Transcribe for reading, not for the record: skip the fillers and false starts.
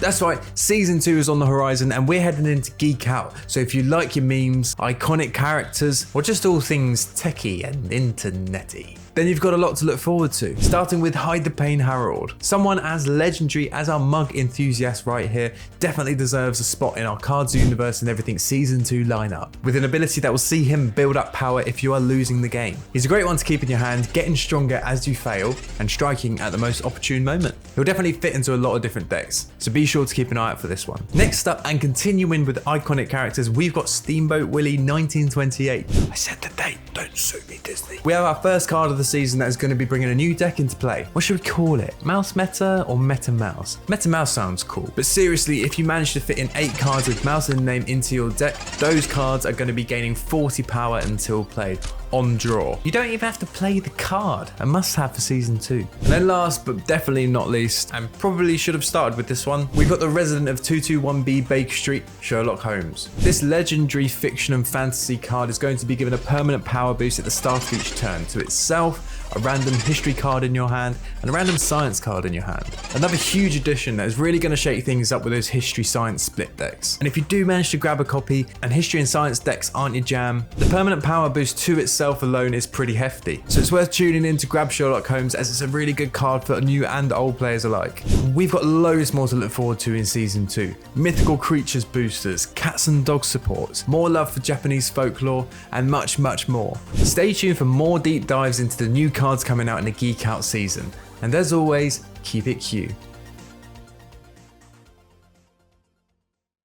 That's right, Season 2 is on the horizon and we're heading into Geek Out. So if you like your memes, iconic characters, or just all things techie and internety, then you've got a lot to look forward to. Starting with Hide the Pain Harold. Someone as legendary as our mug enthusiast right here definitely deserves a spot in our Cards Universe and Everything Season 2 lineup, with an ability that will see him build up power if you are losing the game. He's a great one to keep in your hand, getting stronger as you fail, and striking at the most opportune moment. He'll definitely fit into a lot of different decks, so be sure to keep an eye out for this one. Next up, and continuing with iconic characters, we've got Steamboat Willie 1928. I said the date, don't sue me, Disney. We have our first card of the season that is going to be bringing a new deck into play. What should we call it? Mouse Meta or Meta Mouse? Meta Mouse sounds cool, but seriously, if you manage to fit in 8 cards with Mouse in the name into your deck, those cards are going to be gaining 40 power until played. On draw. You don't even have to play the card. A must-have for Season 2. And then last, but definitely not least, and probably should have started with this one, we've got the resident of 221B Baker Street, Sherlock Homes. This legendary fiction and fantasy card is going to be given a permanent power boost at the start of each turn to itself, a random history card in your hand, and a random science card in your hand. Another huge addition that is really going to shake things up with those history science split decks. And if you do manage to grab a copy and history and science decks aren't your jam, the permanent power boost to itself alone is pretty hefty. So it's worth tuning in to grab Sherlock Holmes, as it's a really good card for new and old players alike. We've got loads more to look forward to in Season 2. Mythical creatures boosters, cats and dog supports, more love for Japanese folklore, and much, much more. Stay tuned for more deep dives into the new cards coming out in the Geek Out season. And as always, keep it Q.